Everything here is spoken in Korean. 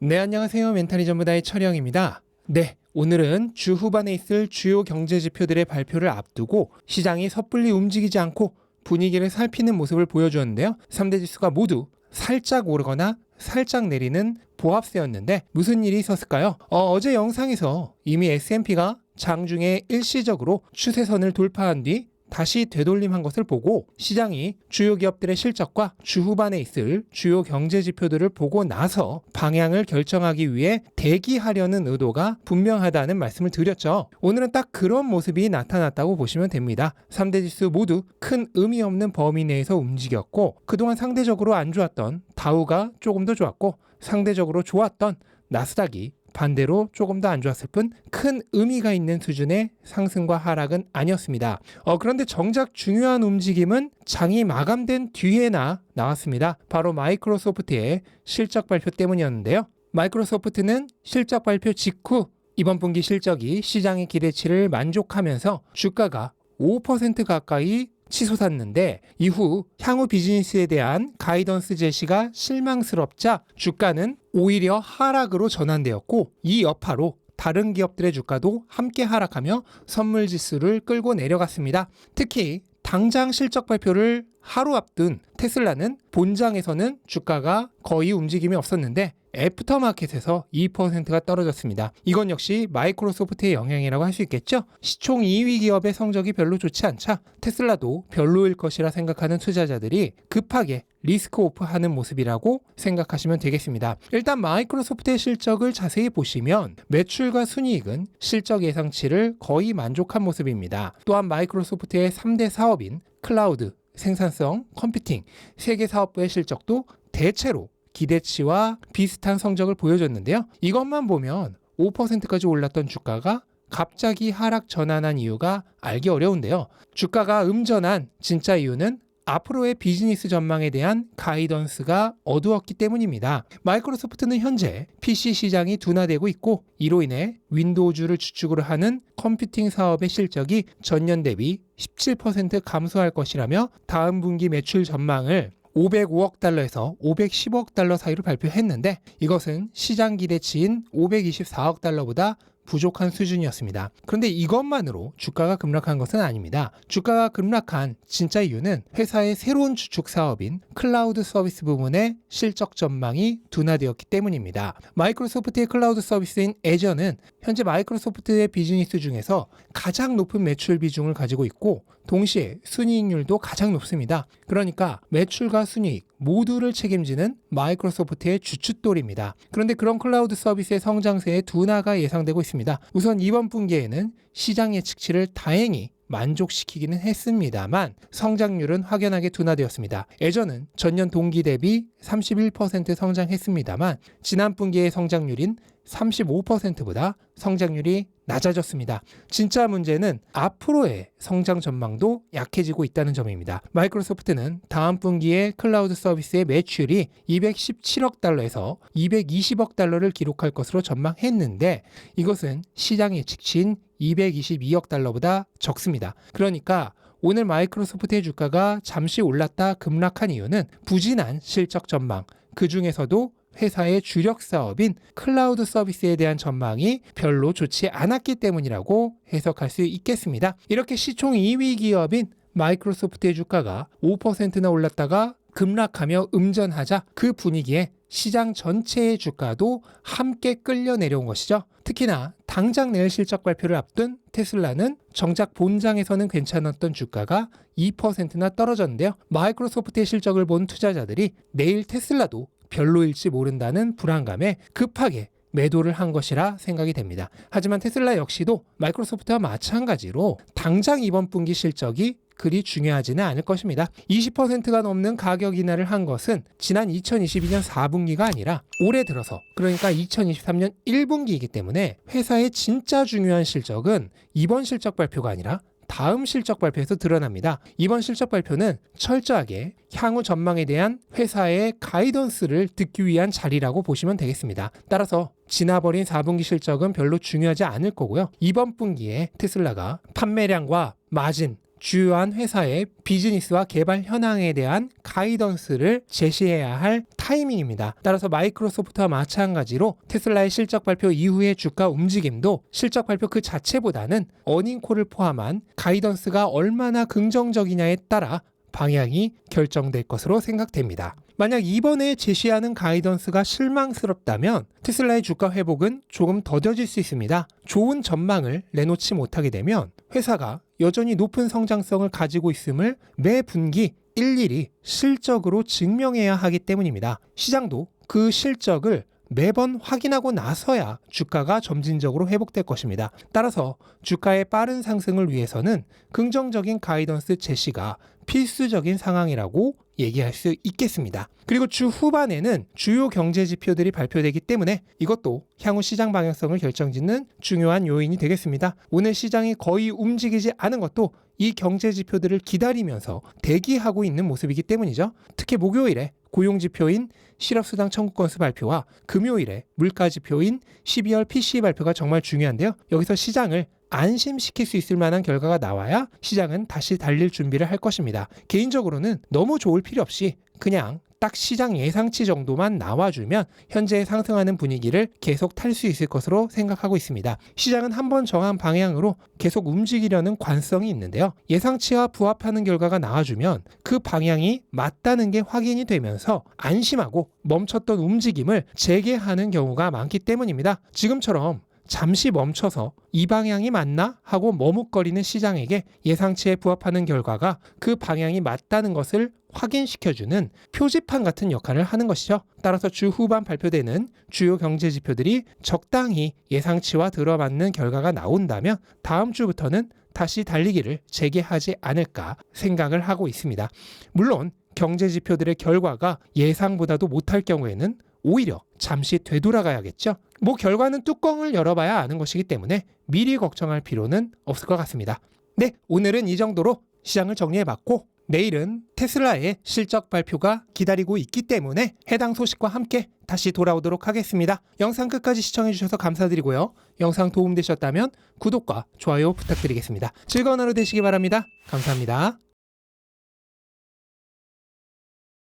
네, 안녕하세요. 멘탈이 전부다의 철영입니다. 네, 오늘은 주 후반에 있을 주요 경제 지표들의 발표를 앞두고 시장이 섣불리 움직이지 않고 분위기를 살피는 모습을 보여주었는데요. 3대 지수가 모두 살짝 오르거나 살짝 내리는 보합세였는데 무슨 일이 있었을까요? 어제 영상에서 이미 S&P가 장중에 일시적으로 추세선을 돌파한 뒤 다시 되돌림한 것을 보고 시장이 주요 기업들의 실적과 주 후반에 있을 주요 경제 지표들을 보고 나서 방향을 결정하기 위해 대기하려는 의도가 분명하다는 말씀을 드렸죠. 오늘은 딱 그런 모습이 나타났다고 보시면 됩니다. 3대 지수 모두 큰 의미 없는 범위 내에서 움직였고 그동안 상대적으로 안 좋았던 다우가 조금 더 좋았고 상대적으로 좋았던 나스닥이 반대로 조금 더 안 좋았을 뿐 큰 의미가 있는 수준의 상승과 하락은 아니었습니다. 그런데 정작 중요한 움직임은 장이 마감된 뒤에나 나왔습니다. 바로 마이크로소프트의 실적 발표 때문이었는데요. 마이크로소프트는 실적 발표 직후 이번 분기 실적이 시장의 기대치를 만족하면서 주가가 5% 가까이 치솟았는데 이후 향후 비즈니스에 대한 가이던스 제시가 실망스럽자 주가는 오히려 하락으로 전환되었고 이 여파로 다른 기업들의 주가도 함께 하락하며 선물 지수를 끌고 내려갔습니다. 특히 당장 실적 발표를 하루 앞둔 테슬라는 본장에서는 주가가 거의 움직임이 없었는데 애프터마켓에서 2%가 떨어졌습니다. 이건 역시 마이크로소프트의 영향이라고 할 수 있겠죠? 시총 2위 기업의 성적이 별로 좋지 않자 테슬라도 별로일 것이라 생각하는 투자자들이 급하게 리스크 오프하는 모습이라고 생각하시면 되겠습니다. 일단 마이크로소프트의 실적을 자세히 보시면 매출과 순이익은 실적 예상치를 거의 만족한 모습입니다. 또한 마이크로소프트의 3대 사업인 클라우드, 생산성, 컴퓨팅, 세계 사업부의 실적도 대체로 기대치와 비슷한 성적을 보여줬는데요. 이것만 보면 5%까지 올랐던 주가가 갑자기 하락 전환한 이유가 알기 어려운데요. 주가가 음전한 진짜 이유는 앞으로의 비즈니스 전망에 대한 가이던스가 어두웠기 때문입니다. 마이크로소프트는 현재 PC 시장이 둔화되고 있고 이로 인해 윈도우즈를 주축으로 하는 컴퓨팅 사업의 실적이 전년 대비 17% 감소할 것이라며 다음 분기 매출 전망을 505억 달러에서 510억 달러 사이로 발표했는데 이것은 시장 기대치인 524억 달러보다 부족한 수준이었습니다. 그런데 이것만으로 주가가 급락한 것은 아닙니다. 주가가 급락한 진짜 이유는 회사의 새로운 주축 사업인 클라우드 서비스 부문의 실적 전망이 둔화되었기 때문입니다. 마이크로소프트의 클라우드 서비스인 애저는 현재 마이크로소프트의 비즈니스 중에서 가장 높은 매출 비중을 가지고 있고 동시에 순이익률도 가장 높습니다. 그러니까 매출과 순이익 모두를 책임지는 마이크로소프트의 주춧돌입니다. 그런데 그런 클라우드 서비스의 성장세에 둔화가 예상되고 있습니다. 우선 이번 분기에는 시장 예측치를 다행히 만족시키기는 했습니다만 성장률은 확연하게 둔화되었습니다. 애저는 전년 동기 대비 31% 성장했습니다만 지난 분기의 성장률인 35%보다 성장률이 낮아졌습니다. 진짜 문제는 앞으로의 성장 전망도 약해지고 있다는 점입니다. 마이크로소프트는 다음 분기에 클라우드 서비스의 매출이 217억 달러에서 220억 달러를 기록할 것으로 전망했는데 이것은 시장 예측치인 222억 달러보다 적습니다. 그러니까 오늘 마이크로소프트의 주가가 잠시 올랐다 급락한 이유는 부진한 실적 전망, 그 중에서도 회사의 주력 사업인 클라우드 서비스에 대한 전망이 별로 좋지 않았기 때문이라고 해석할 수 있겠습니다. 이렇게 시총 2위 기업인 마이크로소프트의 주가가 5%나 올랐다가 급락하며 음전하자 그 분위기에 시장 전체의 주가도 함께 끌려 내려온 것이죠. 특히나 당장 내일 실적 발표를 앞둔 테슬라는 정작 본장에서는 괜찮았던 주가가 2%나 떨어졌는데요. 마이크로소프트의 실적을 본 투자자들이 내일 테슬라도 별로일지 모른다는 불안감에 급하게 매도를 한 것이라 생각이 됩니다. 하지만 테슬라 역시도 마이크로소프트와 마찬가지로 당장 이번 분기 실적이 그리 중요하지는 않을 것입니다. 20%가 넘는 가격 인하를 한 것은 지난 2022년 4분기가 아니라 올해 들어서 그러니까 2023년 1분기이기 때문에 회사의 진짜 중요한 실적은 이번 실적 발표가 아니라 다음 실적 발표에서 드러납니다. 이번 실적 발표는 철저하게 향후 전망에 대한 회사의 가이던스를 듣기 위한 자리라고 보시면 되겠습니다. 따라서 지나버린 4분기 실적은 별로 중요하지 않을 거고요. 이번 분기에 테슬라가 판매량과 마진, 주요한 회사의 비즈니스와 개발 현황에 대한 가이던스를 제시해야 할 타이밍입니다. 따라서 마이크로소프트와 마찬가지로 테슬라의 실적 발표 이후의 주가 움직임도 실적 발표 그 자체보다는 어닝콜을 포함한 가이던스가 얼마나 긍정적이냐에 따라 방향이 결정될 것으로 생각됩니다. 만약 이번에 제시하는 가이던스가 실망스럽다면 테슬라의 주가 회복은 조금 더뎌질 수 있습니다. 좋은 전망을 내놓지 못하게 되면 회사가 여전히 높은 성장성을 가지고 있음을 매 분기 일일이 실적으로 증명해야 하기 때문입니다. 시장도 그 실적을 매번 확인하고 나서야 주가가 점진적으로 회복될 것입니다. 따라서 주가의 빠른 상승을 위해서는 긍정적인 가이던스 제시가 필수적인 상황이라고 얘기할 수 있겠습니다. 그리고 주 후반에는 주요 경제 지표들이 발표되기 때문에 이것도 향후 시장 방향성을 결정짓는 중요한 요인이 되겠습니다. 오늘 시장이 거의 움직이지 않은 것도 이 경제 지표들을 기다리면서 대기하고 있는 모습이기 때문이죠. 특히 목요일에 고용지표인 실업수당 청구 건수 발표와 금요일에 물가지표인 12월 PCE 발표가 정말 중요한데요. 여기서 시장을 안심시킬 수 있을 만한 결과가 나와야 시장은 다시 달릴 준비를 할 것입니다. 개인적으로는 너무 좋을 필요 없이 그냥 딱 시장 예상치 정도만 나와주면 현재 상승하는 분위기를 계속 탈 수 있을 것으로 생각하고 있습니다. 시장은 한번 정한 방향으로 계속 움직이려는 관성이 있는데요. 예상치와 부합하는 결과가 나와주면 그 방향이 맞다는 게 확인이 되면서 안심하고 멈췄던 움직임을 재개하는 경우가 많기 때문입니다. 지금처럼 잠시 멈춰서 이 방향이 맞나 하고 머뭇거리는 시장에게 예상치에 부합하는 결과가 그 방향이 맞다는 것을 확인시켜주는 표지판 같은 역할을 하는 것이죠. 따라서 주 후반 발표되는 주요 경제 지표들이 적당히 예상치와 들어맞는 결과가 나온다면 다음 주부터는 다시 달리기를 재개하지 않을까 생각을 하고 있습니다. 물론 경제 지표들의 결과가 예상보다도 못할 경우에는 오히려 잠시 되돌아가야겠죠. 결과는 뚜껑을 열어봐야 아는 것이기 때문에 미리 걱정할 필요는 없을 것 같습니다. 네, 오늘은 이 정도로 시장을 정리해봤고 내일은 테슬라의 실적 발표가 기다리고 있기 때문에 해당 소식과 함께 다시 돌아오도록 하겠습니다. 영상 끝까지 시청해주셔서 감사드리고요. 영상 도움되셨다면 구독과 좋아요 부탁드리겠습니다. 즐거운 하루 되시기 바랍니다. 감사합니다.